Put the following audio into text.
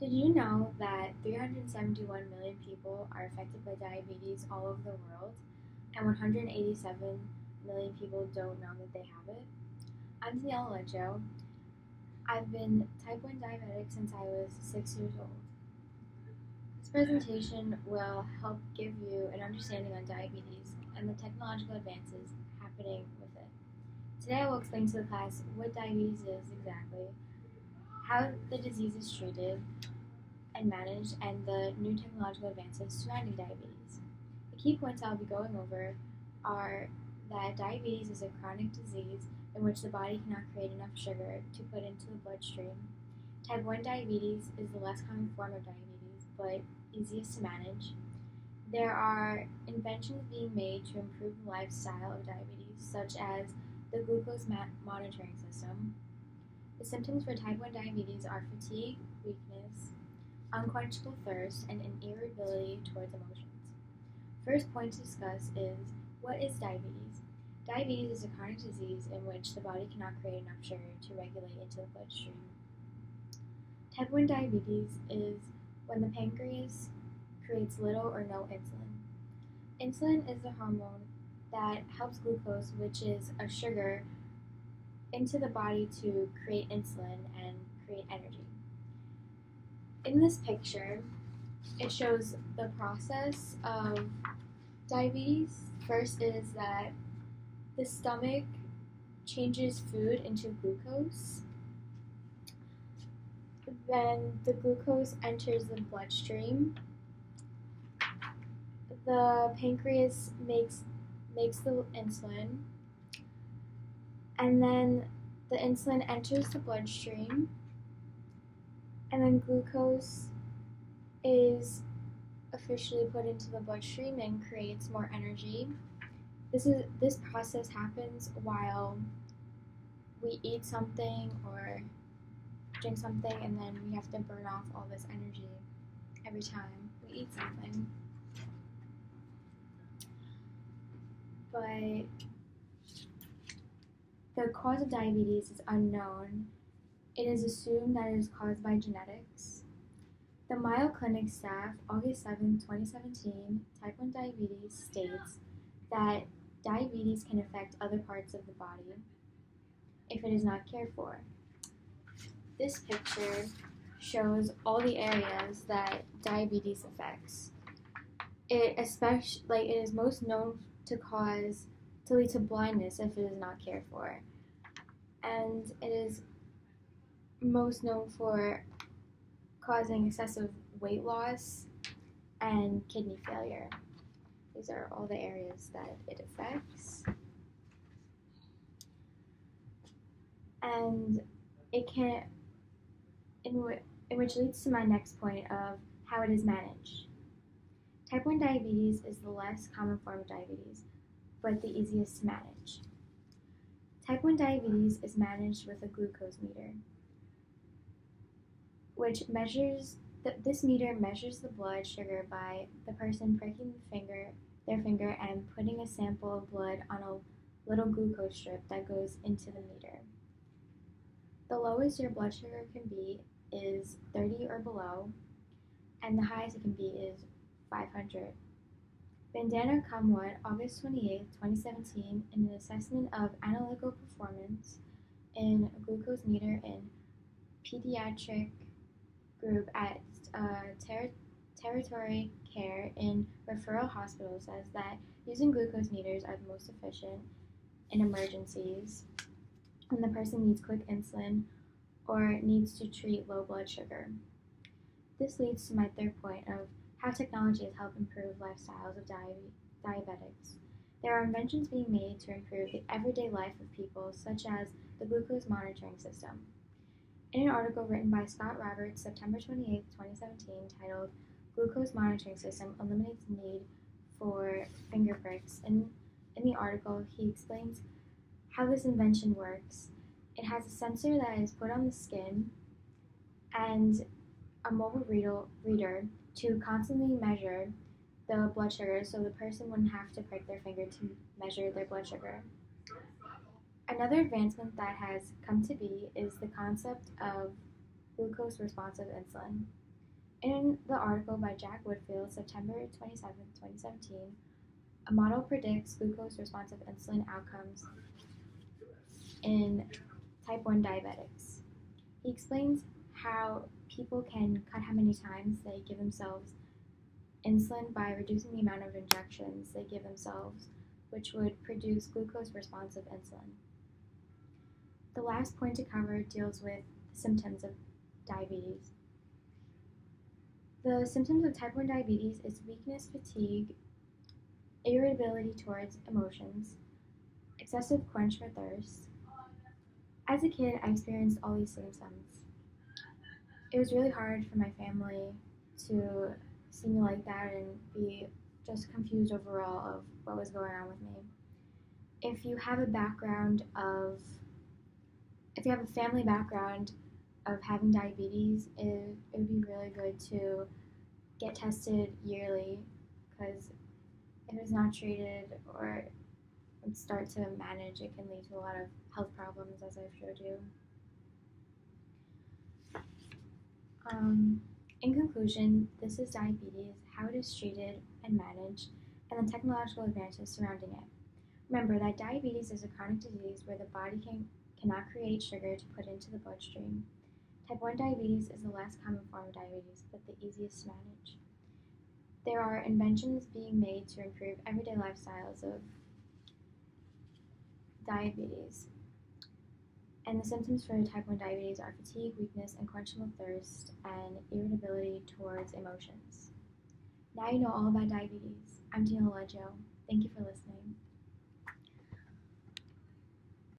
Did you know that 371 million people are affected by diabetes all over the world, and 187 million people don't know that they have it? I'm Daniella Leggio. I've been type 1 diabetic since I was 6 years old. This presentation will help give you an understanding on diabetes and the technological advances happening with it. Today I will explain to the class what diabetes is exactly, how the disease is treated, and managed, and the new technological advances surrounding diabetes. The key points I'll be going over are that diabetes is a chronic disease in which the body cannot create enough sugar to put into the bloodstream. Type 1 diabetes is the less common form of diabetes, but easiest to manage. There are inventions being made to improve the lifestyle of diabetes, such as the glucose monitoring system. The symptoms for type 1 diabetes are fatigue, weakness, unquenchable thirst, and an irritability towards emotions. First point to discuss is, what is diabetes? Diabetes is a chronic disease in which the body cannot create enough sugar to regulate into the bloodstream. Type 1 diabetes is when the pancreas creates little or no insulin. Insulin is the hormone that helps glucose, which is a sugar, into the body to create insulin and create energy. In this picture, it shows the process of diabetes. First is that the stomach changes food into glucose. Then the glucose enters the bloodstream. The pancreas makes the insulin, and then the insulin enters the bloodstream, and then glucose is officially put into the bloodstream and creates more energy. This process happens while we eat something or drink something, and then we have to burn off all this energy every time we eat something. But the cause of diabetes is unknown. It is assumed that it is caused by genetics. The Mayo Clinic staff, August 7, 2017, type 1 diabetes states that diabetes can affect other parts of the body if it is not cared for. This picture shows all the areas that diabetes affects. It is most known to lead to blindness if it is not cared for, and it is most known for causing excessive weight loss and kidney failure. These are all the areas that it affects. And it can, which leads to my next point of how it is managed. Type 1 diabetes is the less common form of diabetes, but the easiest to manage. Type 1 diabetes is managed with a glucose meter, which this meter measures the blood sugar by the person pricking their finger and putting a sample of blood on a little glucose strip that goes into the meter. The lowest your blood sugar can be is 30 or below, and the highest it can be is 500. Bandana Kamwat, August 28, 2017, in an assessment of analytical performance in a glucose meter in pediatric group at territory care in referral hospitals, says that using glucose meters are the most efficient in emergencies when the person needs quick insulin or needs to treat low blood sugar. This leads to my third point of how technology has helped improve lifestyles of diabetics. There are inventions being made to improve the everyday life of people, such as the glucose monitoring system. In an article written by Scott Roberts, September 28, 2017, titled Glucose Monitoring System Eliminates the Need for Finger Pricks, in the article, he explains how this invention works. It has a sensor that is put on the skin and a mobile reader to constantly measure the blood sugar, so the person wouldn't have to prick their finger to measure their blood sugar. Another advancement that has come to be is the concept of glucose responsive insulin. In the article by Jack Woodfield, September 27, 2017, a model predicts glucose-responsive insulin outcomes in type 1 diabetics. He explains how people can cut how many times they give themselves insulin by reducing the amount of injections they give themselves, which would produce glucose-responsive insulin. The last point to cover deals with the symptoms of diabetes. The symptoms of type 1 diabetes is weakness, fatigue, irritability towards emotions, excessive quench for thirst. As a kid, I experienced all these symptoms. It was really hard for my family to see me like that and be just confused overall of what was going on with me. If you have a family background of having diabetes, it would be really good to get tested yearly, because if it's not treated or start to manage, it can lead to a lot of health problems, as I've showed you. In conclusion, this is diabetes, how it is treated and managed, and the technological advances surrounding it. Remember that diabetes is a chronic disease where the body cannot create sugar to put into the bloodstream. Type 1 diabetes is the less common form of diabetes, but the easiest to manage. There are inventions being made to improve everyday lifestyles of diabetes. And the symptoms for type 1 diabetes are fatigue, weakness, unquenchable thirst, and irritability towards emotions. Now you know all about diabetes. I'm Daniella Leggio. Thank you for listening.